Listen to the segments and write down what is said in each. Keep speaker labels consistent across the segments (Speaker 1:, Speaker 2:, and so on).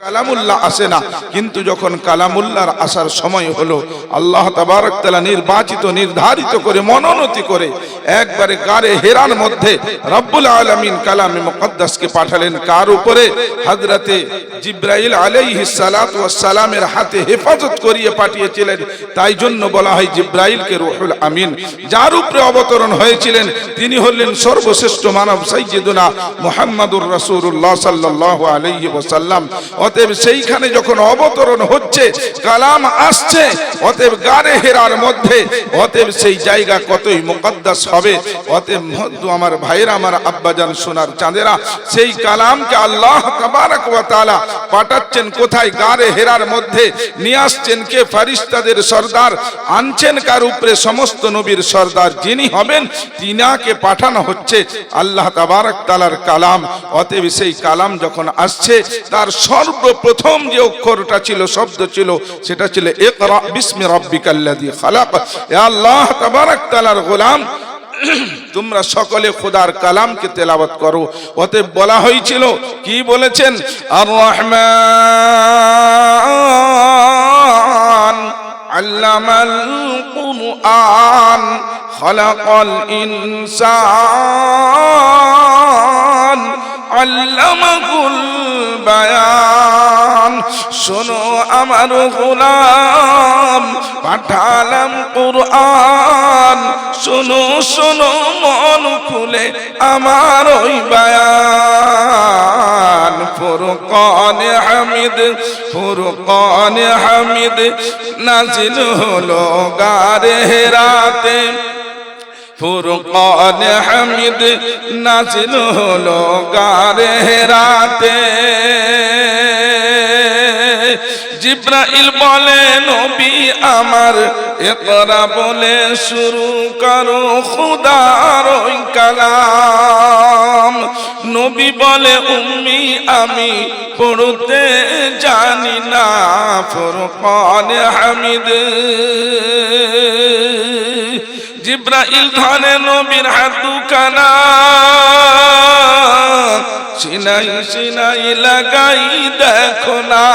Speaker 1: কালামুল্লাহ আসে না, কিন্তু যখন কালামুল্লাহর আসার সময় হলো, আল্লাহ তাবারক তাআলা নির্বাচিত নির্ধারিত করে মনোনীত করে একবারে গারে হেরার মধ্যে রব্বুল আলামিন কালামে মুকদ্দাসকে পাঠালেন। কার উপরে? হযরতে জিবরাইল আলাইহিস সালাতু ওয়াস সালামের হাতে হেফাজত করিয়ে পাঠিয়েছিলেন। তাই জন্য বলা হয় জিবরাইলকে রূহুল আমিন। যার উপরে অবতরণ হয়েছিলেন তিনি হলেন সর্বশ্রেষ্ঠ মানব সাইয়্যিদুনা মুহাম্মাদুর রাসূলুল্লাহ সাল্লাল্লাহু আলাইহি ওয়াসাল্লাম। অতএব সেইখানে যখন অবতরণ হচ্ছে, কালাম আসছে, অতএব গারে হেরার মধ্যে, অতএব সেই জায়গা কতই মুকদ্দাস হবে। অতএব আমার ভাইরা, আমার আব্বাজান, সোনার চাঁদেরা, সেই কালামকে আল্লাহ তাবারক ওয়া তাআলা পাঠাচ্ছেন কোথায়? গারে হেরার মধ্যে। নিয়ে আসছেন কে? ফেরেশতাদের সরদার। আনছেন কার উপরে? সমস্ত নবীর সরদার যিনি হবেন তিনাকে পাঠানো হচ্ছে আল্লাহ তাবারক তাআলার কালাম। অতএব সেই কালাম যখন আসছে, তার সর্বপ্রথম যে অক্ষরটা ছিল, শব্দ ছিল, সেটা ছিল ইকরা বিসমি রাব্বিকাল্লাযী খালাক। এ আল্লাহ তাবারক তাআলার গোলাম, তোমরা সকলে খোদার কালামকে তেলাওয়াত করো। অতএব বলা হয়েছিল, কি বলেছেন? আর রহমান আল্লামাল কুরআন খালাকাল ইনসান আল্লামাহুল বায়ান। শোনো আমার গোলাম, পাঠালাম কুরআন, শোনো শোনো মন খুলে আমার ওই বায়ান। ফুরকান হামিদ, ফুরকান হামিদ নাজিল হলো গারে হেরাতে। ফুরকান হামিদ নাজিল হলো গারে হেরাতে। জিবরাইল বলে, নবী আমার ইকরা বলে শুরু করো খোদার ওই কালাম। নবী বলে, উম্মি আমি পড়তে জানি না। ফুরকান হামিদ। জিবরাইল ধরে নবীর হাত দুখানা, সিনাই সিনাই লাগাই দেখো না।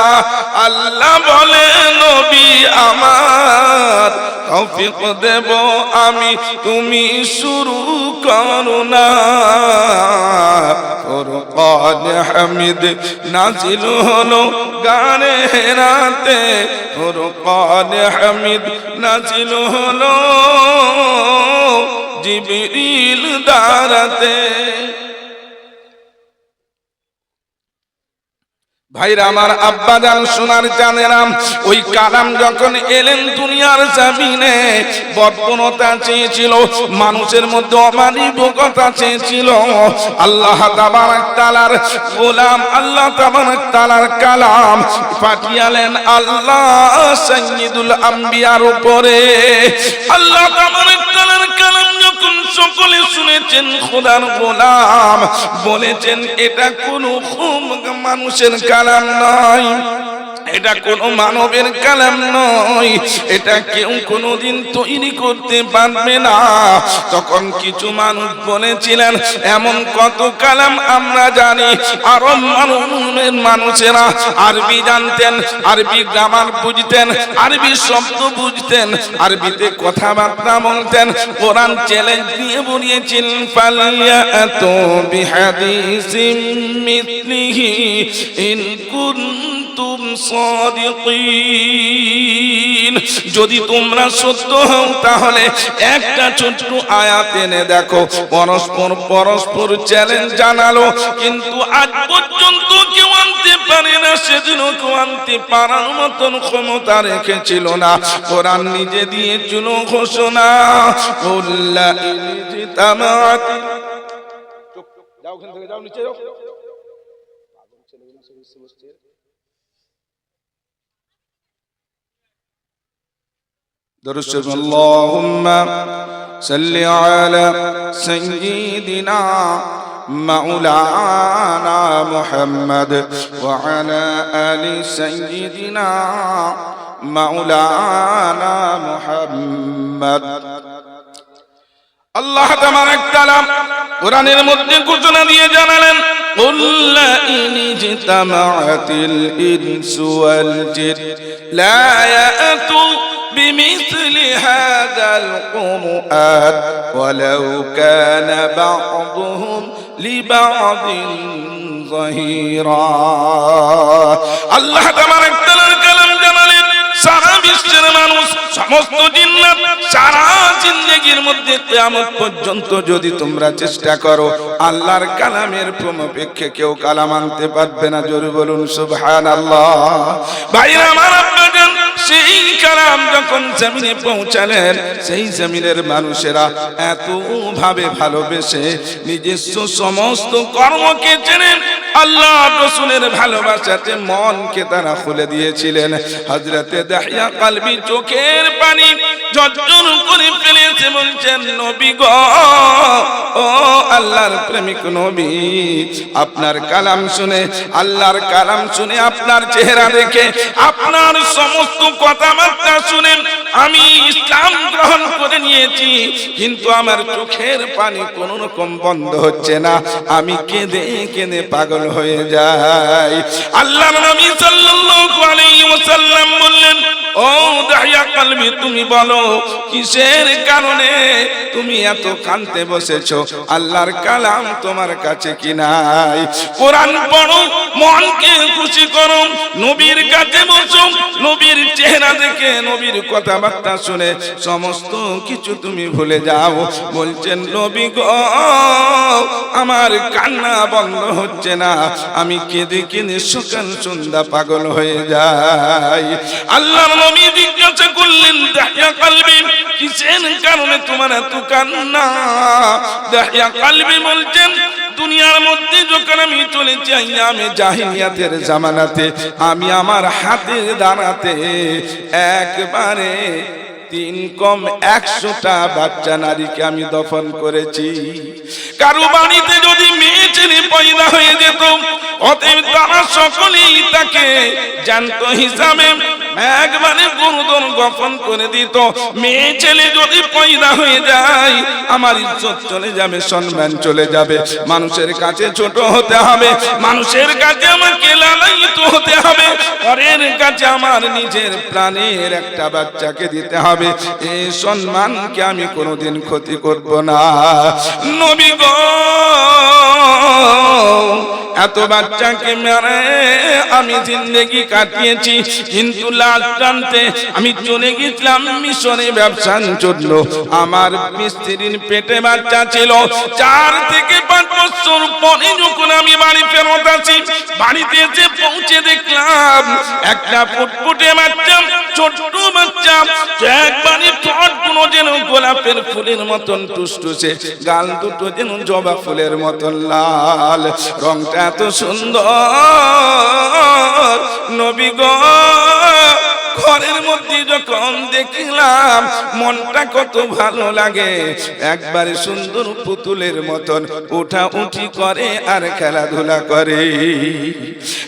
Speaker 1: আল্লাহ বলে, নবী আমার তৌফিক দেব আমি, তুমি শুরু করো না। ফুরকান হামিদ নাজিল হলো গারে হেরাতে। ফুরকান হামিদ নাজিল হলো জিবরিল দ্বারাতে। ভাইরা আমার, আব্বাজান, সোনার চাঁদেরা, ওই কালাম যখন এলেন দুনিয়ার জমিনে, বর্বরতা চেয়েছিল, মানুষের মধ্যে অমানবিকতা চেয়েছিল। আল্লাহ তাবারক তাআলার গোলাম, আল্লাহ তাবারক তাআলার কালাম পাঠিয়ালেন আল্লাহ সাইয়্যিদুল আম্বিয়ার উপরে। আল্লাহ তাবারক তাআলার কালাম যখন সকলে শুনেছেন, খোদার গোলাম বলেছেন, এটা কোনো মানুষের কালাম নয়, এটা কোনো মানবের কালাম নয়, এটা কেউ কোনোদিন তৈরি করতে পারবে না। তখন কিছু মানুষ বলেছিলেন, এমন কত কালাম আমরা জানি। আরব মানুষেরা আরবি জানতেন, আরবি গ্রামার বুঝতেন, আরবি শব্দ বুঝতেন, আরবিতে কথাবার্তা বলতেন। কোরআন চ্যালেঞ্জ দিয়ে বলিয়েছিলেন, ফালিয়াতু বিহাদিসিম মিথলিহি ইন কুনতুম সাদিকিন। যদি তোমরা সত্য হও তাহলে একটা ছোট্ট আয়াত এনে দেখো। পরস্পর চ্যালেঞ্জ জানালো, কিন্তু আজ পর্যন্ত কেউ আনতে পারে না। সেদিন কেউ আনতে পারার মতন ক্ষমতা রেখেছিল না। কোরআন নিজে দিয়েছিল ঘোষণা, কুল্লা ইজতামাআত। যাও, ওখান থেকে যাও, নিচে যাও। درس اللهم صل على سيدنا مولانا محمد وعلى آل سيدنا مولانا محمد। আল্লাহ তাবারক তাআলা কোরআনের মধ্যে ঘোষণা দিয়ে জানালেন, قل لئن اجتمعت الإنس والجن لا يأتوا بمثل هذا القرآن ولو كان بعضهم لبعض ظهيرا الله تبارك وتعالى কালাম জানালেন সারা বিশ্বের মানুষ সমস্ত জিন্নাত সারা জিন্দেগীর মধ্যে কিয়ামত পর্যন্ত যদি তোমরা চেষ্টা করো আল্লাহর কালামের প্রমাপেক্ষে কেউ কালাম আনতে পারবে না। জোরে বলুন সুবহানাল্লাহ। ভাইরা আমার আপনাদের সেই কালাম যখন জমিনে পৌঁছালেন সেই জমিনের মানুষেরা এত ভাবে ভালোবেসে নিজস্ব সমস্ত কর্মকে চেনেন আল্লাহ রাসূলের ভালোবাসাতে মনকে তারা খুলে দিয়েছিলেন। হযরতে দাহিয়া কলবি চোখের পানি ঝরঝর করে ফেলেছে, বলছেন নবী গো, ও আল্লাহর প্রেমিক নবী, আপনার কালাম শুনে, আল্লাহর কালাম শুনে, আপনার চেহারা দেখে, আপনার সমস্ত কথাবার্তা শুনে আমি ইসলাম গ্রহণ করে নিয়েছি, কিন্তু আমার চোখের পানি কোন রকম বন্ধ হচ্ছে না, আমি কেঁদে কেঁদে পাগল হয়ে যাই। আল্লাহর নবী সাল্লাল্লাহু আলাইহি ওয়াসাল্লাম বললেন, ও দাহিয়া কলবি, তুমি বলো কিসের কারণে তুমি এত কাঁদতে বসেছো? আল্লাহর কালাম তোমার কাছে কি নাই? কোরআন পড়ো, মনকে খুশি করো, নবীর কাছে বসো, নবীর চেহারা দেখে, নবীর কথাবার্তা শুনে সমস্ত কিছু তুমি ভুলে যাও। বলছেন নবী গো, আমার কান্না বন্ধ হচ্ছে না, আমি কেঁদে কেঁদে সকাল সন্ধ্যা পাগল হয়ে যাই। আল্লাহর নবী জিজ্ঞাসা করলেন, দাহিয়া কলবি, কিসের কারণে তোমার এত কান্না? দাহিয়া কলবি বলছেন, দুনিয়ার মধ্যে যখন আমি চলেছি আইয়ামে জাহিলিয়াতের জামানাতে, আমি আমার হাতের দাঁড়াতে একবারে 3 কম 100টা বাচ্চা নারীকে আমি দফন করেছি। কারো বাড়িতে যদি মেয়ে ছেলে পয়দা হয়ে যেত, অতএব তারা সকলেই তাকে জ্যান্ত হিসাবে একবারে গরুদন গোপন করে দিত। মেয়ে ছেলে যদি পয়দা হয়ে যায়, আমার ইজ্জত চলে যাবে, সম্মান চলে যাবে, মানুষের কাছে ছোট হতে হবে, মানুষের কাছে আমাকে লালায়িত হতে হবে, পরের কাছে আমার নিজের প্রাণের একটা বাচ্চাকে দিতে হবে। এই সম্মানকে আমি কোনোদিন ক্ষতি করব না। নবী গো, এত বাচ্চাকে মেরে আমি জিন্দেগি কাটিয়েছি, কিন্তু লাস্ট প্রান্তে আমি চলে গেছিলাম মিশরে ব্যবসার জন্য। আমার স্ত্রীর পেটে বাচ্চা ছিল। 4 থেকে 5 বছর পরে যখন আমি বাড়ি ফেরত আসি, বাড়িতে এসে পৌঁছে দেখলাম একটা ফুটফুটে বাচ্চা, ছোট্ট বাচ্চা, একবারে ঠোঁটগুলো যেন গোলাপের ফুলের মতন টুসটুসে, গাল দুটো যেন জবা ফুলের মতন লাল, রংটা এত সুন্দর। নবী গো, ঘরের মধ্যে যখন দেখলাম মনটা কত ভালো লাগে, একবারে সুন্দর পুতুলের মতন উঠা উঠি করে আর খেলাধুলা করে।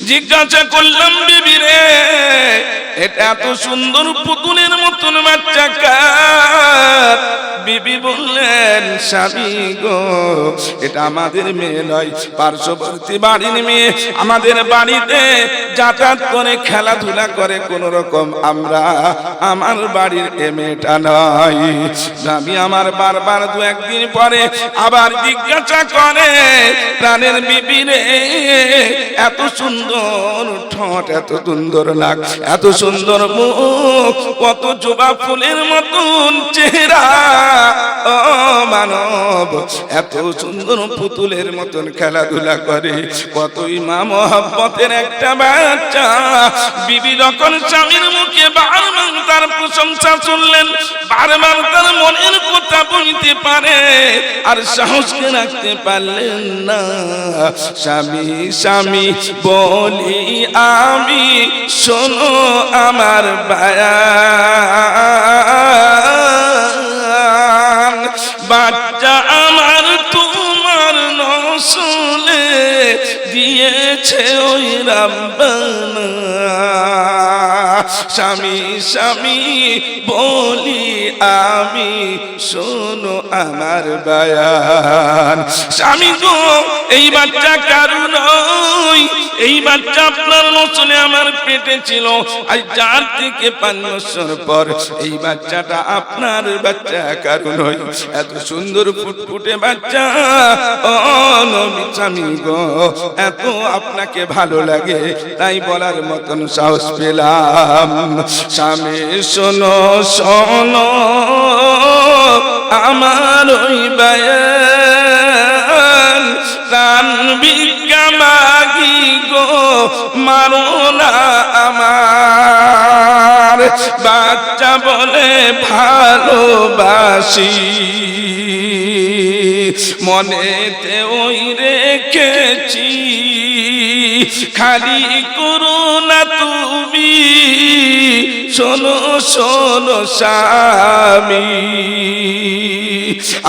Speaker 1: জিজ্ঞাসা করলাম, বিবি রে, এটা এত সুন্দর পুতুলের মতন বাচ্চা কার? বিবি বললেন, স্বামী গো, এটা আমাদের মেয়ে নয়, পার্শ্ববর্তী বাড়ির মেয়ে, আমাদের বাড়িতে যাতায়াত করে খেলাধুলা করে কোন রকম, আমরা আমার বাড়ির এ মেয়েটা নয়। স্বামী আমার বারবার 2-1 দিন পরে আবার জিজ্ঞাসা করে, প্রাণের বিবি রে, এত সুন্দর ঠোঁট, এত সুন্দর নাক, এত সুন্দর মুখ, কত জবা ফুলের মতন চেহারা, ও মানব, এত সুন্দর পুতুলের মতন খেলাধুলা করে, কতই মা মহব্বতের একটা বাচ্চা। বিবি যখন স্বামীর মুখে বারবার তার প্রশংসা শুনলেন, বারবার তার মনের কথা বলতে পারে আর সাহসকে রাখতে পারলেন না। স্বামী স্বামী বলি আমি, শোনো আমার বায়ান, বাচ্চা আমার তোমার নসলে দিয়েছে ওই রাব্বানা। স্বামী স্বামী বলি আমি, শোনো আমার বায়ান। স্বামী গো, এই বাচ্চা কারু নয়, এই বাচ্চা আপনার নচলে আমার পেটে ছিল। আজ 4 থেকে 5 বছর পর এই বাচ্চাটা আপনার বাচ্চা, কারু নয়। এত সুন্দর ফুটফুটে বাচ্চা, ও নবী স্বামী গো, এত আপনাকে ভালো লাগে, তাই বলার মতন সাহস পেলাম। স্বামী শোনো শোনো আমার ওই বায়ান, প্রাণ ভিক্ষা মাগি গো, মারো না আমার। বাচ্চা বলে ভালোবাসি, মনেতে ওই রেখেছি, খালি করো না তুমি, শোনো শোনো স্বামী।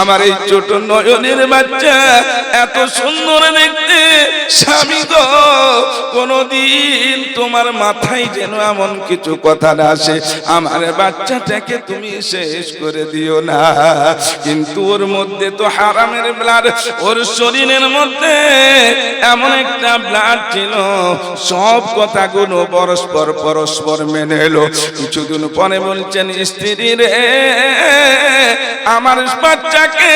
Speaker 1: আমার এই ছোট নয়নের বাচ্চা এত সুন্দর দেখতে, স্বামী গো, কোনদিন তোমার মাথায় যেন এমন কিছু কথা না আসে, আমার বাচ্চাটাকে তুমি শেষ করে দিও না। কিন্তু ওর মধ্যে তো হারামের ব্লাড, ওর শরীরের মধ্যে এমন একটা ব্লাড ছিল, সব কথাগুলো পরস্পর পরস্পর মেনে এলো। কিছুদিন পরে বলছেন, স্ত্রী রে, আমার বাচ্চাকে,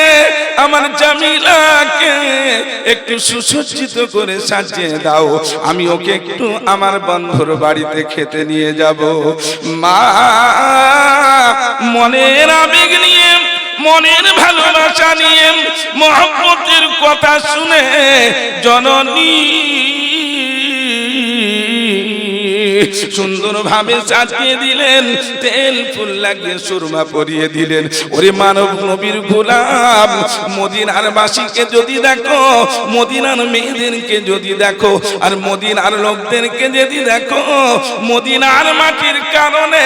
Speaker 1: আমার জামিলাকে একটু সুসজ্জিত করে সাজিয়ে দাও, আমি ওকে একটু আমার বন্ধুর বাড়িতে খেতে নিয়ে যাব। মা মনের আবেগ নিয়ে, মনের ভালোবাসা নিয়ে, মহব্বতের কথা শুনে জননী সুন্দর ভাবে সাজিয়ে দিলেন, তেল ফুল লাগিয়ে সুরমা পরিয়ে দিলেন। ওরে মানব নবীর গোলাম, মদিনার বাসীকে যদি দেখো, মদিনার মেয়েদেরকে যদি দেখো, আর মদিনার লোকদেরকে যদি দেখো, মদিনার মাটির কারণে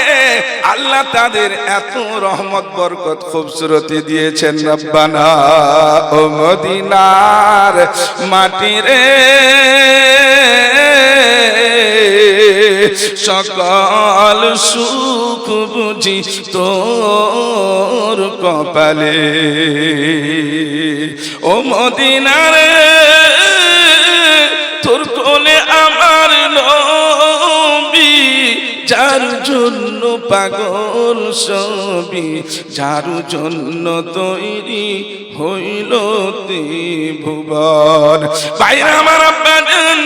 Speaker 1: আল্লাহ তাদের এত রহমত বরকত খুবসুরতি দিয়েছেন। রব্বানা ও মদিনার মাটিরে সকল সুখ বুঝি তোর কপালে, ও মদিনারে তোর কোলে আমার নবী, যার জন্য পাগল সবই, যার জন্য তৈরি হইল ত্রিভুবন। বাইরে আমার আব্বাজান,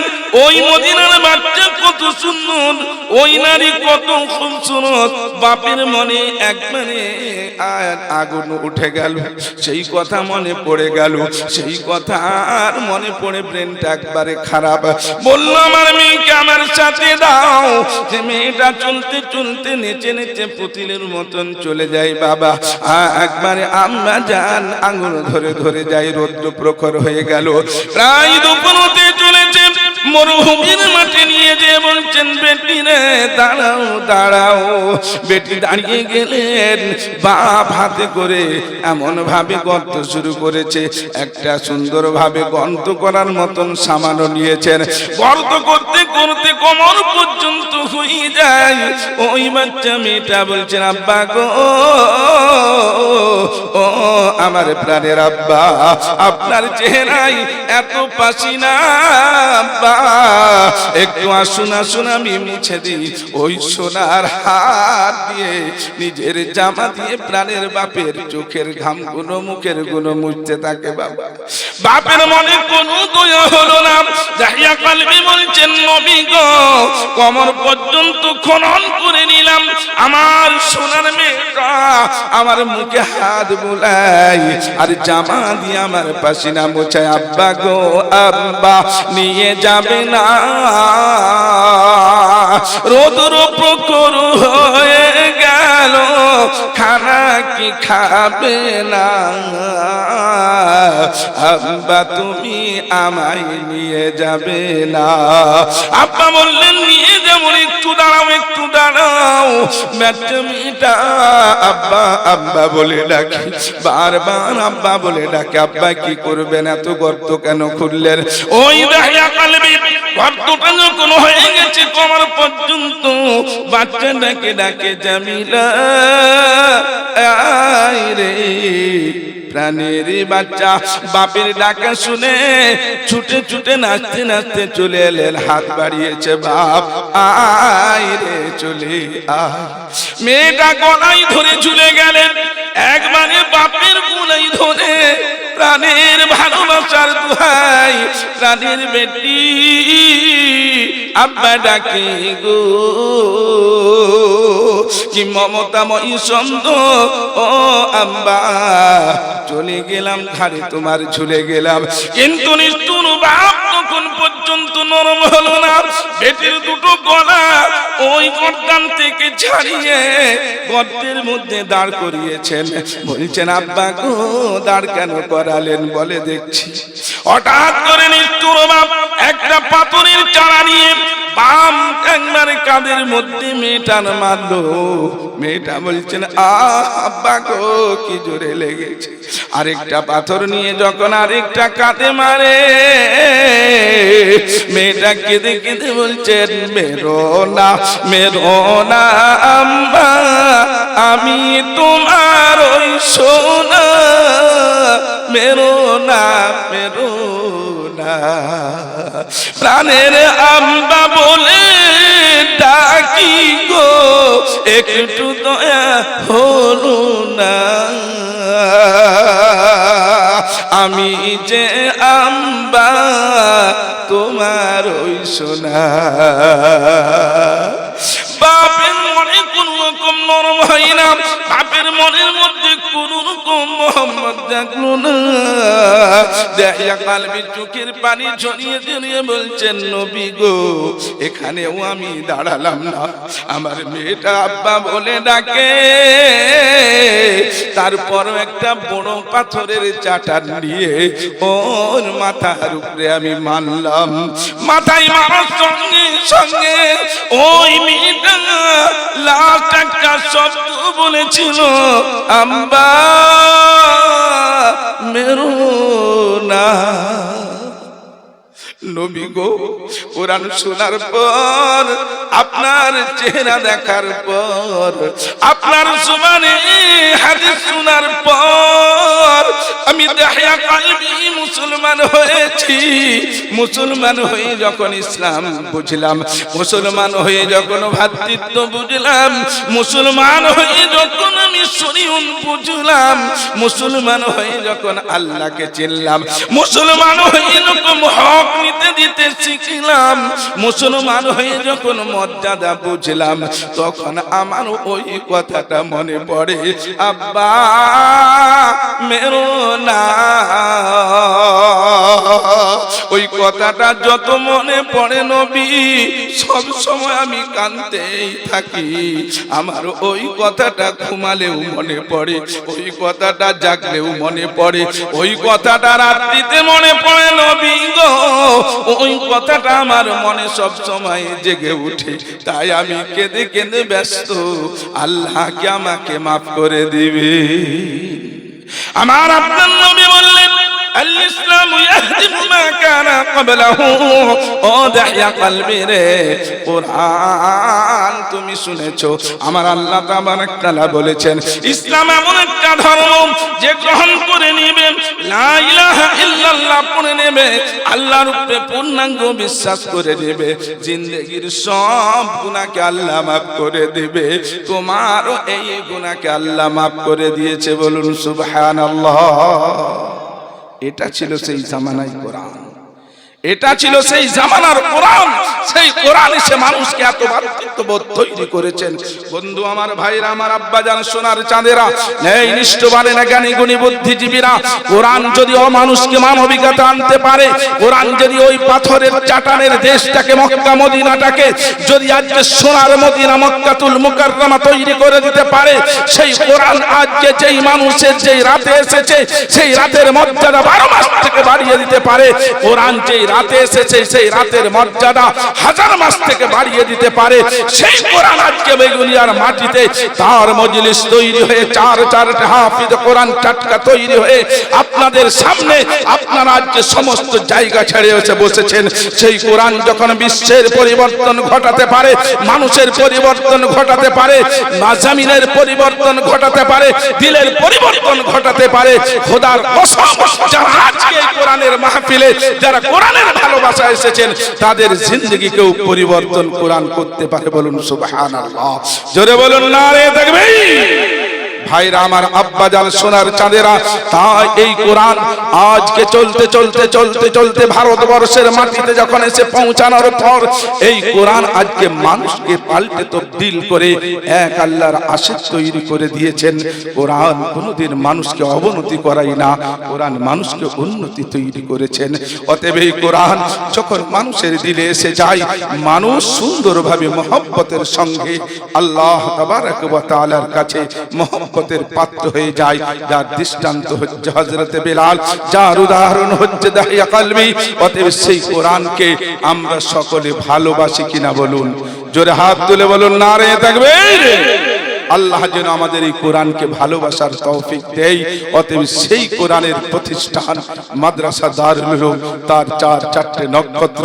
Speaker 1: ওই মদিনার বাচ্চা কত সুন্দর, ওই নারী কত খুবসুরত। বাপের মনে একবারে আগুন উঠে গেল, সেই কথা মনে পড়ে গেল, সেই কথা আর মনে পড়ে ব্রেনটা একবারে খারাপ। বলল, আমার মেয়েকে আমার সাথে দাও। যে মেয়েটা চলতে চলতে নেচে নেচে পুতুলের মতন চলে যায়। বাবা একবারে আম্মা জান আঙুল ধরে ধরে যায়। রৌদ্র প্রখর হয়ে গেল, প্রায় দুপুর হতে চলেছে। মরুভূমির মাঠে নিয়ে যে বলছেন, বেটি রে দাঁড়াও দাঁড়াও। বেটি দাঁড়িয়ে গেলেন, বাপ হাতে করে এমন ভাবে গর্ত শুরু করেছে, একটা সুন্দর ভাবে গর্ত করার মতন সামান্য নিয়েছেন। গর্ত করতে করতে কোমর পর্যন্ত হয়ে যায়। ওই বাচ্চা মেয়েটা বলছেন, আব্বা গো, ও আমার প্রাণের আব্বা, আপনার চেহারায় এত পাসিনা আব্বা, একটু আসুন আসুন আমি মুছে দিই। ওই সোনার হাত দিয়ে নিজের জামা দিয়ে প্রাণের বাপের চোখের ঘামগুলো, মুখের গুলো মুছতে থাকে। বাবা বাপের মনে কোনো দয়া হলো না। জাহিয়া কালবি বলছেন, নবী গো, কোমর পর্যন্ত খনন করে নিলাম, আমার সোনার মেয়েটা আমার মুখে হাত বুলাই আর জামা দিয়ে আমার পাসিনা মোছায়। আব্বা গো, আব্বা নিয়ে যাবে না, রোদর প্রখর হয়ে গেল, খানা কি খাবে না? আব্বা তুমি আমায় নিয়ে যাবে না? আব্বা বললেন, নিয়ে যেমন একটু দাঁড়াও একটু দাঁড়াও। মেয়েটা আব্বা আব্বা বলে ডাকে, বারবার আব্বা বলে ডাকে। আব্বা কি করবেন, এত গর্ত কেন খুললেন? ওই দাহিয়া কালবি গর্তটা যখন হয়ে গেছে কোমর পর্যন্ত, বাচ্চাটাকে ডাকে জামিলা আয় রে, প্রাণের বাচ্চা বাপের ডাকা শুনে ছুটে ছুটে নাচতে নাচতে চলে এলেন, হাত বাড়িয়েছে বাপ আয় রে চলে আয়। মেয়েটা গলায় ধরে ঝুলে গেলেন, একবারে বাপের গলায় ধরে প্রাণের ভালোবাসার দোহাই, প্রাণের বেটি আব্বা ডাকে গো, কি মমতাময়ী ছন্দ ও আব্বা, চলে গেলাম ঘাড়ে তোমার ঝুলে গেলাম। কিন্তু নিষ্ঠুর বাপ তখন পর্যন্ত নরম হলো না, বেটির দুটো গলা ওই গর্দান থেকে ছাড়িয়ে গর্তের মধ্যে দাঁড় করিয়েছেন। বলছেন আব্বা গো দাঁড় কেন করালেন? বলে দেখছি। হঠাৎ করে নিষ্ঠুর বাপ একটা পাথরের চারা নিয়ে বাম একবারে কাঁধের মধ্যে মেয়েটার মারলো। মেয়েটা বলছেন আব্বা গো কি জোরে লেগেছে। আরেকটা পাথর নিয়ে যখন আরেকটা কাঁধে মারে, মেয়েটা কেঁদে কেঁদে বলছেন মেরো না আম্মা, আমি তোমার ওই সোনা, মেরো না প্রাণের আম্মা বলে ডাকি গো, একটু দয়া হলো না, আমি যে আম্মা তোমার ওই সোনা। বাপের মনে কোন রকম নরম হয় না, বাপের মনের মধ্যে কোন রকম মোহাম্মদ জাগলো না। দেখিয়া কালবি চোখের পানি ঝরিয়ে ঝরিয়ে বলছেন নবী গো এখানেও আমি দাঁড়ালাম না, আমার মেয়েটা আব্বা বলে ডাকে। তারপর একটা বড় পাথরের চাটান নিয়ে ওর মাথার উপরে আমি মানলাম। মাথায় মারার সঙ্গে সঙ্গে ওই মেয়েটা লাস্ট একটা শব্দ বলেছিল আম্বা মেরো না। নবী গো কোরআন শোনার পর, আপনার চেহারা দেখার পর, আপনার জবানে হাদিস শোনার পর আমি দাহিয়া কালবি মুসলমান হয়েছি। মুসলমান হয়ে যখন ইসলাম বুঝলাম, মুসলমান হয়ে যখন ভ্রাতৃত্ব বুঝলাম, মুসলমান হয়ে যখন আমি শরীয়ত বুঝলাম, মুসলমান হয়ে যখন আল্লাহকে চিনলাম, মুসলমান হয়ে যখন হক নিতে দিতে শিখলাম, মুসলমান হয়ে যখন মর্যাদা বুঝলাম, তখন আমার ওই কথাটা মনে পড়ে আব্বা মেরো না। ওই কথাটা যত মনে পড়ে নবী সব সময় আমি কাঁদতেই থাকি। আমার ওই কথাটা ঘুমালেও মনে পড়ে, ওই কথাটা জাগলেও মনে পড়ে, ওই কথাটা রাত্রিতে মনে পড়ে নবী গো, ওই কথাটা আমার মনে সব সময় জেগে উঠে। তাই আমি কেঁদে কেঁদে ব্যস্ত, আল্লাহকে আমাকে মাফ করে দিবে। আমার আপনার নবী বললেন আল ইসলামু ইয়াহদিমু মা কানা ক্বাবলাহু। ও দাহিয়া কলবি রে, কোরআন তুমি শুনেছো, আমার আল্লাহ তাবারক তাআলা বলেছেন ইসলাম এমন একটা ধর্ম যে গ্রহণ করে নেবে, লা ইলাহা ইল্লাল্লাহ পড়ে নেবে, আল্লাহর উপরে পূর্ণাঙ্গ বিশ্বাস করে নেবে, জিন্দেগীর সব গুনাহকে আল্লাহ মাফ করে দেবে। তোমারও এই গুনাহকে আল্লাহ মাফ করে দিয়েছে, বলুন সুবহানাল্লাহ। এটা ছিল সেই জামানায় কোরআন, এটা ছিল সেই জামানার কোরআন। সেই কোরআন এসে মানুষকে এত ভাতৃত্ববোধ তৈরি করেছেন। বন্ধু আমার ভাইরা, আমার আব্বাজান, সোনার চাঁদেরা, এই নিষ্ঠবানে না জ্ঞানী গুণী বুদ্ধিজীবীরা, কোরআন যদি মানুষকে মানবিকতা আনতে পারে, কোরআন যদি ওই পাথরের চাটানের দেশটাকে মক্কা মদিনাটাকে যদি আজকে সোনার মদিনা মক্কাতুল মুকাররমা তৈরি করে দিতে পারে, সেই কোরআন আজকে যেই মানুষের যেই রাতে এসেছে সেই রাতের মর্যাদা 12 মাস থেকে বাড়িয়ে দিতে পারে। কোরআন যেই রাতে এসেছে সেই রাতের মর্যাদা হাজার মাস থেকে বাড়িয়ে দিতে পারে। সেই কোরআন আজকে বেগুনিয়ার মাটিতে তার মজলিস তৈরি হয়ে চারটে হাফিজ কোরআন টাটকা তৈরি হয়ে আপনাদের সামনে আপনারা আজকে সমস্ত জায়গা ছেড়ে এসে বসেছেন। সেই কোরআন যখন বিশ্বের পরিবর্তন ঘটাতে পারে, মানুষের পরিবর্তন ঘটাতে পারে, জামিনের পরিবর্তন ঘটাতে পারে, দিলের পরিবর্তন ঘটাতে পারে, খোদার কসম যারা আজকে এই কোরআনের মাহফিলে যারা কোরআনের ভালোবাসা এসেছেন তাদের জিন্দেগিকেও পরিবর্তন কোরআন করতে পারে। বলুন সুবহানাল্লাহ, জোরে বলুন নারে তাকবীর। ভাইরা আমার, আব্বা জান, সোনার চাঁদেরা, তাই এই কোরআন আজকে চলতে চলতে চলতে চলতে ভারতবর্ষের মাটিতে যখন এসে পৌঁছানোর পর এই কোরআন আজকে মানুষকে পাল্টে তবদিল করে এক আল্লাহর আশিক তৈরি করে দিয়েছেন। কোরআন কোনোদিন মানুষকে অবনতি করায় না, কোরআন মানুষকে উন্নতি তৈরি করেছেন। অতএব এই কোরআন যখন মানুষের দিলে এসে যায়, মানুষ সুন্দরভাবে মহব্বতের সঙ্গে আল্লাহ তাবারক ওয়া তাআলার কাছে মহব্বতের পাত্র হয়ে যায়। যার দৃষ্টান্ত হচ্ছে হযরত বিলাল, যার উদাহরণ হচ্ছে দাহিয়া কলবি। অতএব সেই কোরআনকে আমরা সকলে ভালোবাসি কিনা বলুন, জোরে হাত তুলে বলুন নারে তাকবীর। আল্লাহ যেন আমাদের এই কোরআনকে ভালোবাসার তৌফিক দেয়। অতএব সেই কোরআনের প্রতিষ্ঠান মাদ্রাসা দারুল উলুম, তার চারটে নক্ষত্র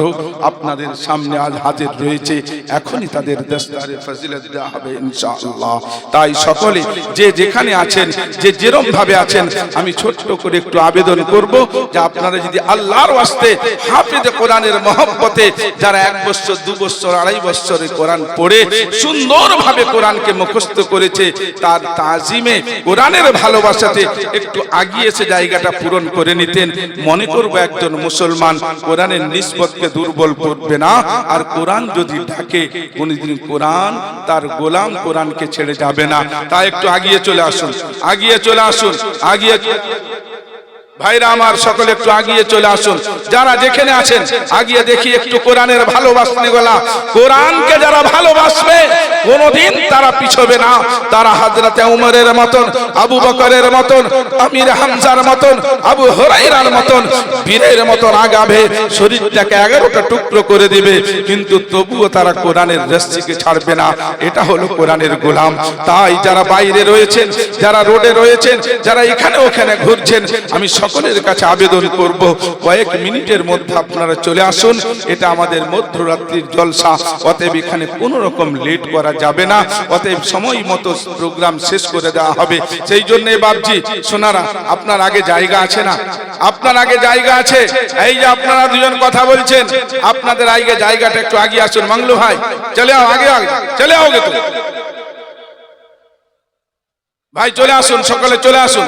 Speaker 1: আপনাদের সামনে আজ হাজির রয়েছে। এখনই তাদের দস্তারে ফজিলত দেওয়া হবে ইনশাআল্লাহ। তাই সকলে যে যেখানে আছেন, যে যেরকম ভাবে আছেন, আমি ছোট্ট করে একটু আবেদন করব যে আপনারা যদি আল্লাহর ওয়াস্তে হাফেজে কোরআনের মহব্বতে যারা 1 বছর 2 বছর 2.5 বছরে কোরআন পড়ে সুন্দরভাবে কোরআনকে মুখস্থ করেছে, তার তাজিমে কোরআনের ভালোবাসাতে একটু আগিয়ে এসে জায়গাটা পূরণ করে নিতেন। মনে করব একজন মুসলমান কোরআনের নিসবতকে দুর্বল করবে না। আর কোরআন যদি ডাকে কোনদিন কোরআন তার গোলাম কোরআনকে ছেড়ে যাবে না। তাই একটু আগিয়ে চলে আসুন, আগিয়ে চলে আসুন, আগিয়ে ভাইরা আমার সকলে একটু আগিয়ে চলে আসুন। যারা যেখানে আছেন আগিয়ে দেখি একটু কোরআনের ভালোবাসনে গলা। কোরআনকে যারা ভালোবাসবে কোনদিন তারা পিছবে না। তারা হযরত উমরের মতন, আবু বকরের মতন, আমির হামজার মতন, আবু হুরায়রার মতন বীরের মতন আগাবে, শরীরটাকে 11টা টুকরো করে দিবে, কিন্তু তবুও তারা কোরআনের রশ্মিকে ছাড়বে না। এটা হলো কোরআনের গোলাম। তাই যারা বাইরে রয়েছেন, যারা রোডে রয়েছেন, যারা এখানে ওখানে ঘুরছেন, আমি সকলের কাছে আবেদন করব কয়েক মিনিটের মধ্যে আপনারা চলে আসুন। এটা আমাদের মধ্যরাত্রির জলসা, অতএব এখানে কোনো রকম লেট করা যাবে না। অতএব সময় মতো প্রোগ্রাম শেষ করে দেওয়া হবে। সেই জন্য বাবজি সোনারা, আপনার আগে জায়গা আছে না? আপনার আগে জায়গা আছে? এই যে আপনারা দুজন কথা বলছেন, আপনাদের আগে জায়গাটা একটু আগে আসুন। মাংলু ভাই চলে আও, আগে আগে চলে আও, গে তো ভাই চলে আসুন, সকলে চলে আসুন,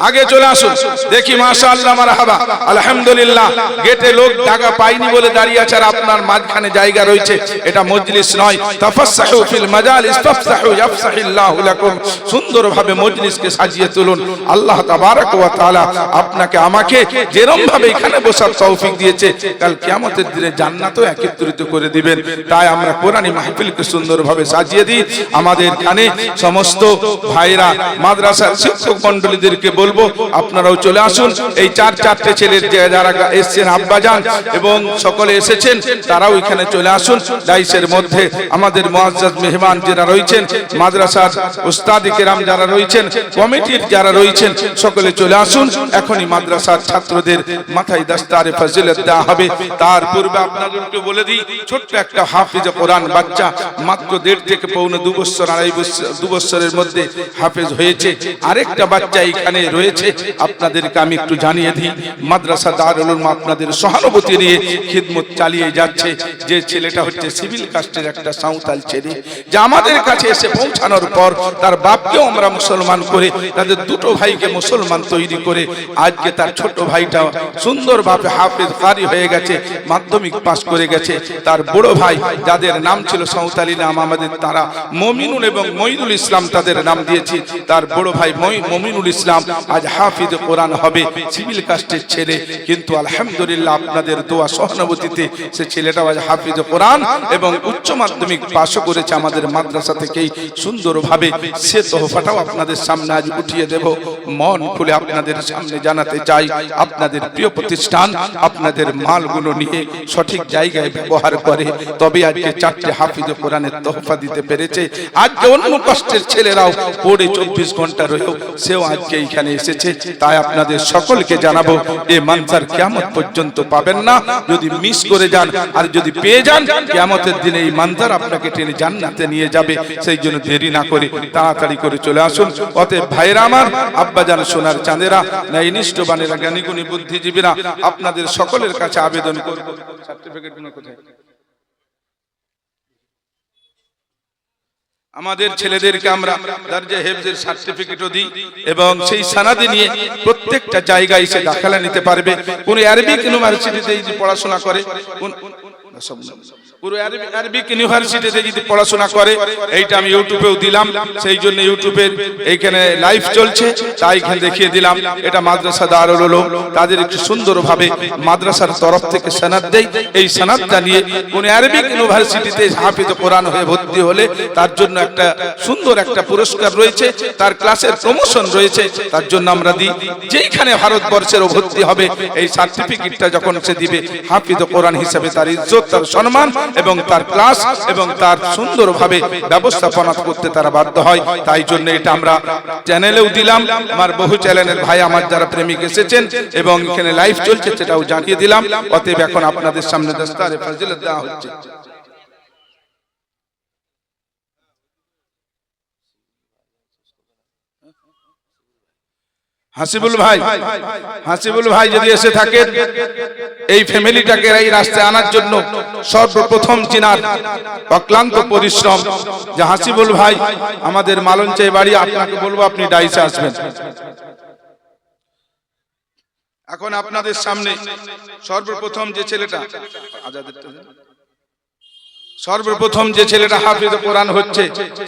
Speaker 1: আগে চলে আসুন। দেখি মাশাআল্লাহ মারহাবা আলহামদুলিল্লাহ। গেটে লোক জায়গা পাইনি বলে দাঁড়িয়ে আছে, আর আপনার মাঝখানে জায়গা রয়েছে। এটা মজলিস নয়। তাফাসসাহু ফিল মাজালিস তাফসাহু ইয়াফসাহিল্লাহু লাকুম। সুন্দরভাবে মজলিসকে সাজিয়ে তুলুন। আল্লাহ তাবারক ওয়া তাআলা আপনাকে আমাকে যেরকম ভাবে এখানে বসার তৌফিক দিয়েছে, কাল কিয়ামতের দিনে জান্নাতও একত্রিত করে দিবেন। তাই আমরা কোরআনী মাহফিলকে সুন্দরভাবে সাজিয়ে দিই। আমাদের এখানে সমস্ত ভাইরা মাদ্রাসার শিক্ষক মণ্ডলীদেরকে বলবো আপনারাও চলে আসুন। এই চারটে ছেলের যারা এসেছেন আব্বাজান এবং সকলে এসেছেন, তারাও এখানে চলে আসুন। ডাইসের মধ্যে আমাদের মুআজ্জাজ মেহমান যারা রয়েছেন, মাদ্রাসার উস্তাদ কিরাম যারা রয়েছেন, কমিটির যারা রয়েছেন, সকলে চলে আসুন। এখনই মাদ্রাসার ছাত্রদের মাথায় দস্তারে ফজিলত দেওয়া হবে। তার পূর্বে আপনাদেরকে বলে দিই, ছোট্ট একটা হাফিজ কোরআন বাচ্চা মাত্র 1.5 থেকে 2.5 বছর 2 বছরের মধ্যে হাফেজ হয়েছে। আরেকটা বাচ্চা এখানে রয়েছে, আপনাদেরকে আমি একটু জানিয়ে দিই। মাদ্রাসা দারুল উলুম আপনাদের সহানুভূতি নিয়ে খিদমত চালিয়ে যাচ্ছে। যে ছেলেটা হচ্ছে সিভিল কাস্টের একটা সাঁওতাল ছেলে, যে আমাদের কাছে এসে পৌঁছানোর পর তার বাপকেও আমরা মুসলমান করে, তাদের 2টো ভাইকে মুসলমান তৈরি করে আজকে তার ছোট ভাইটা সুন্দরভাবে হাফেজ কারি হয়ে গেছে, মাধ্যমিক পাস করে গেছে। তার বড় ভাই যাদের নাম ছিল সাঁওতালি নাম আমাদের, তারা মমিনুল এবং মঈনুল ইসলাম তাদের নাম দিয়েছি। তার বড় ভাই মমিনুল ইসলাম আজ হাফিজ কোরআন হবে, সিভিল কাস্টের ছেলে, কিন্তু আলহামদুলিল্লাহ আপনাদের দোয়া সহানুভূতিতে সে ছেলেটাও আজ হাফিজ কোরআন এবং উচ্চ মাধ্যমিক পাশও করেছে আমাদের মাদ্রাসা থেকেই সুন্দরভাবে। সে তোহফাটাও আপনাদের সামনে আজ উঠিয়ে দেব। মন খুলে আপনাদের সামনে জানাতে চাই, আপনাদের প্রিয় প্রতিষ্ঠান আপনাদের মালগুলো নিয়ে সঠিক জায়গায় ব্যবহার করে, তবে আজকে 4টে হাফিজ কোরআনের তোহফা দিতে পেরেছে। আজকে অন্য কষ্টের ছেলেরাও পড়ে 24 ঘন্টা রয়েও সেও আজকে এখানে এসেছে। তাই আপনাদের সকলকে জানাবো, এই মানসার কিয়ামত পর্যন্ত পাবেন না। যদি মিস করে যান আর যদি পেয়ে যান, কিয়ামতের দিনে এই মানসার আপনাকে টেনে জান্নাতে নিয়ে যাবে। সেই জন্য দেরি না করে তাড়াতাড়ি করে চলে আসুন। অতএব ভাইরা আমার, আব্বাজান সোনার চাঁদেরা, ন্যায়নিষ্ঠ বানেরা, জ্ঞানীগুণী বুদ্ধিজীবীরা, আপনাদের সকলের কাছে আবেদন করব, সার্টিফিকেটগুলো কোথায়? আমাদের ছেলেদেরকে আমরা দরজা হেফজের সার্টিফিকেটও দিই এবং সেই সনদ নিয়ে প্রত্যেকটা জায়গায় এসে দাখিলা নিতে পারবে। কোন আরবিক ইউনিভার্সিটিতে যদি পড়াশোনা করে, পুরো আরবিক ইউনিভার্সিটিতে যদি পড়াশোনা করে, এইটা আমি ইউটিউবেও দিলাম, সেই জন্য ইউটিউবের এইখানে লাইভ চলছে, তাই এখানে দেখিয়ে দিলাম। এটা মাদ্রাসা দারুল উলুম, তাদের একটু সুন্দরভাবে মাদ্রাসার তরফ থেকে সনদ দেয়। এই সনদটা নিয়ে কোন আরবিক ইউনিভার্সিটিতে হাফিজ কোরআন হয়ে ভর্তি হলে তার জন্য একটা সুন্দর একটা পুরস্কার রয়েছে, তার ক্লাসের প্রমোশন রয়েছে, তার জন্য আমরা দিই। যেইখানে ভারতবর্ষের ভর্তি হবে, এই সার্টিফিকেটটা যখন সে দিবে, হাফিজ কোরআন হিসেবে তার ইজ্জত, তার সম্মান এবং তার ক্লাস এবং তার সুন্দরভাবে ব্যবস্থাপনা করতে তারা বাধ্য হয়। তাই জন্য এটা আমরা চ্যানেলেও দিলাম। আমার বহু চ্যানেলের ভাই আমার যারা প্রেমিক এসেছেন এবং এখানে লাইভ চলছে সেটাও জানিয়ে দিলাম। অতএব এখন আপনাদের সামনে দস্তারে ফজিলত দেওয়া হচ্ছে। হাসিবুল ভাই যদি এসে থাকেন, এই ফ্যামিলিটাকে এই রাস্তায় আনার জন্য সর্বপ্রথম চিনার অক্লান্ত পরিশ্রম যে হাসিবুল ভাই আমাদের মালঞ্চে বাড়ি, আপনাকে বলবো আপনি ডাইসে আসবেন। এখন আপনাদের সামনে সর্বপ্রথম যে ছেলেটা হাফিজ কোরআন হচ্ছে,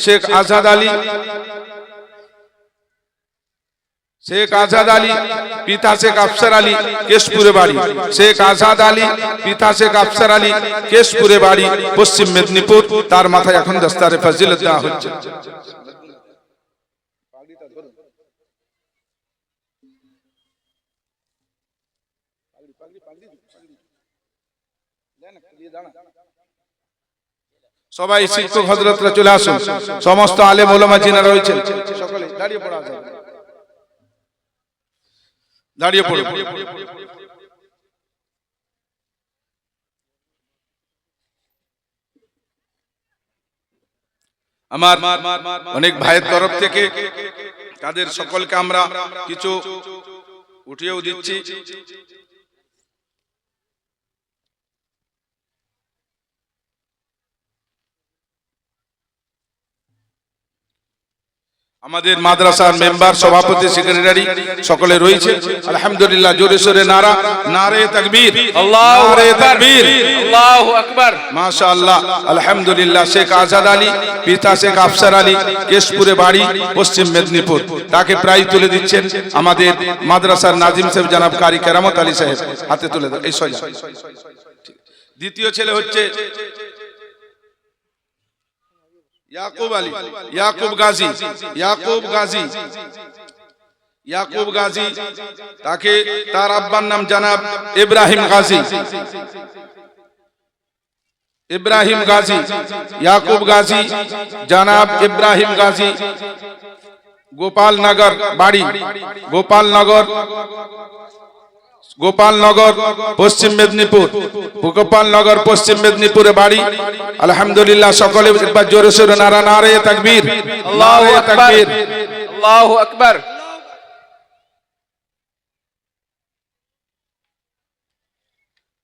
Speaker 1: শেখ আজাদ আলী। শেখ আজাদ আলী পিতা শেখ আফসার আলী, কেশপুরে বাড়ি। শেখ আজাদ আলী পিতা শেখ আফসার আলী, কেশপুরে বাড়ি, পশ্চিম মেদিনীপুর। তার মাথায় এখন দস্তারে ফজিলত দেওয়া হচ্ছে। সবাই শিক্ষক হযরতরা চলে আসুন, সমস্ত আলেম ওলামা যিনি রয়েছেন সকলে দাঁড়িয়ে পড়া আছে, দাঁড়িয়ে পড়ো। আমার অনেক ভাইয়ের তরফ থেকে তাদের সকলকে আমরা কিছু উঠিয়েও দিচ্ছি। আমাদের মাদ্রাসার মেম্বার, সভাপতি, সেক্রেটারি সকলে রয়েছে। আলহামদুলিল্লাহ, জোরে সোরে নারা, নারে তাকবীর, আল্লাহু তাকবীর, আল্লাহু আকবার, মাশাআল্লাহ। আলহামদুলিল্লাহ, শেখ আজাদ আলী পিতা শেখ আফসার আলী, কেশপুরে বাড়ি, পশ্চিম মেদিনীপুর। তাকে প্রায় তুলে দিচ্ছেন আমাদের মাদ্রাসার নাজিম সাহেব জনাব কারি কেরামত আলী সাহেব, হাতে তুলে দাও। এই সজা। দ্বিতীয় ছেলে হচ্ছে याकूब अली, याकूब गाजी, ताके तार अब्बार नाम जनाब इब्राहिम गाजी, याकूब गाजी जनाब इब्राहिम गाजी, गोपाल नगर बाड़ी, गोपालनगर पश्चिम मेदिनीपुर, गोपालनगर पश्चिम मेदिनीपुरे बाड़ी। अल्हम्दुलिल्लाह, सकले एक बार जोरे सोरे नारा, नारे ताकबीर, अल्लाहु ताकबीर, अल्लाहु अकबर।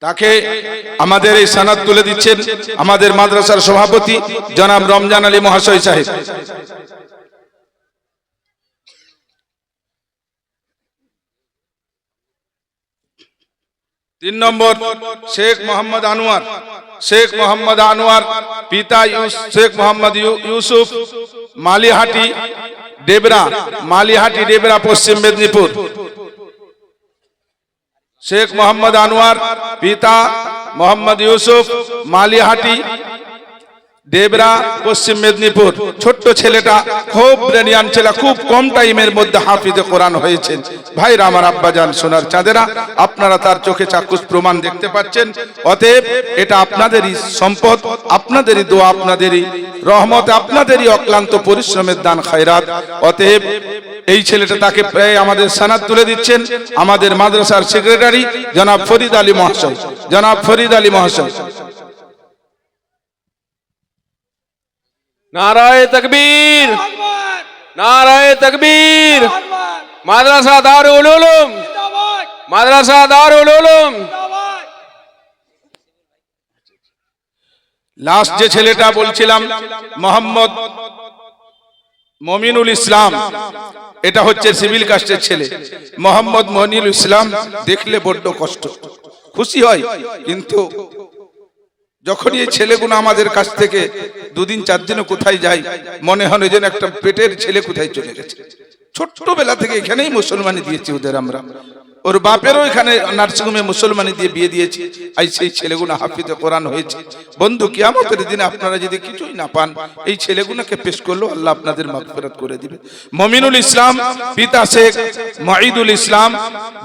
Speaker 1: তাকে আমাদের এই সনদ তুলে দিচ্ছেন আমাদের মাদ্রাসার সভাপতি জনাব রমজান আলী মহাশয় সাহেব। 3 নম্বর শেখ মোহাম্মদ আনোয়ার পিতা শেখ মোহাম্মদ ইউসুফ, মালিহাটি ডেবরা, মালিহাটি ডেবরা, পশ্চিম মেদিনীপুর। শেখ মোহাম্মদ আনোয়ার, পিতা মোহাম্মদ ইউসুফ, মালিহাটি ডেবরা, পশ্চিম মেদিনীপুর। ছোট্ট ছেলেটা খুব ব্রেনিয়ান ছেলে, খুব কম টাইমের মধ্যে হাফিজে কোরআন হয়েছেন। ভাইরা আমার, আব্বাজান, সোনার চাঁদেরা, আপনারা তার চোখে চাক্ষুষ প্রমাণ দেখতে পাচ্ছেন। অতএব এটা আপনাদেরই সম্পদ, আপনাদেরই দোয়া, আপনাদেরই রহমত, আপনাদেরই অক্লান্ত পরিশ্রমের দান খায়রাত। অতএব এই ছেলেটা তাকে প্রায় আমাদের সানাদ তুলে দিচ্ছেন আমাদের মাদ্রাসার সেক্রেটারি জনাব ফরিদ আলী মহাশয়। জনাব ফরিদ আলী মহাশয়।
Speaker 2: नाराए तकबीर, नाराए तकबीर। मादरसा दारुल उलूम, मादरसा दारुल उलूम।
Speaker 1: লাস্ট যে ছেলেটা বলছিলাম মোহাম্মদ মমিনুল ইসলাম, এটা হচ্ছে সিভিল কাস্টের ছেলে। মোহাম্মদ মমিনুল ইসলাম দেখলে বড্ড কষ্ট, খুশি হয়, কিন্তু যখন এই ছেলেগুলো আমাদের কাছ থেকে দুদিন চার দিনও কোথায় যায়, মনে হয় যেন একটা পেটের ছেলে কোথায় চলে গেছে। ছোট্টবেলা থেকে এখানেই মুসলমানি দিয়েছি ওদের আমরা, ওর বাপেরও এখানে নার্সিংহোমে মুসলমানি দিয়ে বিয়ে দিয়েছি। আই সেই ছেলেগুলো হাফিজে কোরআন হয়েছে। বন্ধু, কিয়ামতের দিনে আপনারা যদি কিছুই না পান, এই ছেলেগুলোকে পেশ করলেও আল্লাহ আপনাদের মাগফিরাত করে দিবে। মমিনুল ইসলাম, পিতা শেখ মুঈদুল ইসলাম,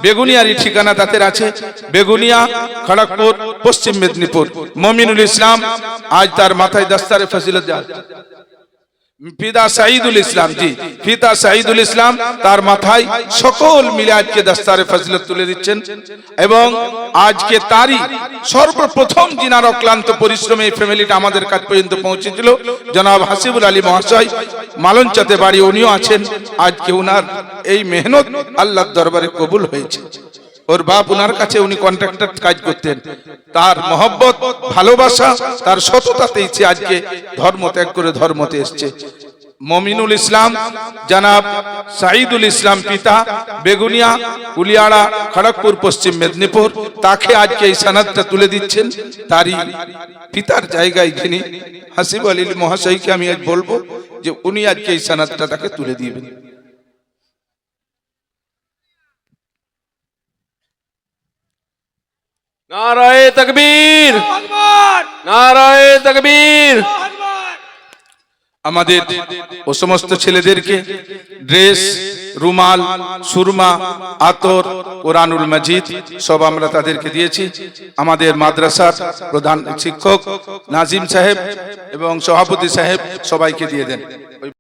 Speaker 1: বেগুনিয়ারি ঠিকানা তাদের আছে, বেগুনিয়া, খড়গপুর, পশ্চিম মেদিনীপুর। মমিনুল ইসলাম আজ তার মাথায় দস্তারে ফজিলত দেওয়া। পিতা সাঈদুল ইসলাম, জি পিতা সাঈদুল ইসলাম, তার মাথায় সকল মিলে আজকে দস্তারে ফজিলত তুলে দিচ্ছেন। এবং আজকে তারই সর্বপ্রথম জিনার অক্লান্ত পরিশ্রমে এই ফ্যামিলিটা আমাদের কাছ পর্যন্ত পৌঁছেছিল জনাব হাসিবুল আলী মহাশয়, মালঞ্চাতে বাড়ি, উনিও আছেন। আজকে উনার এই মেহনত আল্লাহর দরবারে কবুল হয়েছে। ওর বাপ উনার কাছে উনি কন্ট্রাক্টর কাজ করতেন, তার মহব্বত, ভালোবাসা, তার সততাতেই সে আজকে ধর্ম ত্যাগ করে ধর্মতে এসছে। মমিনুল ইসলাম, জনাব সাঈদুল ইসলাম, পিতা বেগুনিয়া, কুলিয়াড়া, খড়গপুর, পশ্চিম মেদিনীপুর। তাকে আজকে এই সনদটা তুলে দিচ্ছেন। তারই পিতার জায়গায় যিনি হাসিব আলী মহাশয়কে আমি আজ বলবো যে উনি আজকে এই সনদটা তাকে তুলে দিবেন।
Speaker 2: नाराए तकबीर, नाराए तकबीर।
Speaker 1: আমাদের ও সমস্ত ছেলেদেরকে ড্রেস, রুমাল, সুরমা, আতর, কোরআনুল মাজিদ সব আমরা তাদেরকে দিয়েছি। আমাদের মাদ্রাসার প্রধান শিক্ষক নাজিম সাহেব এবং সভাপতি সাহেব সবাইকে দিয়ে দেন।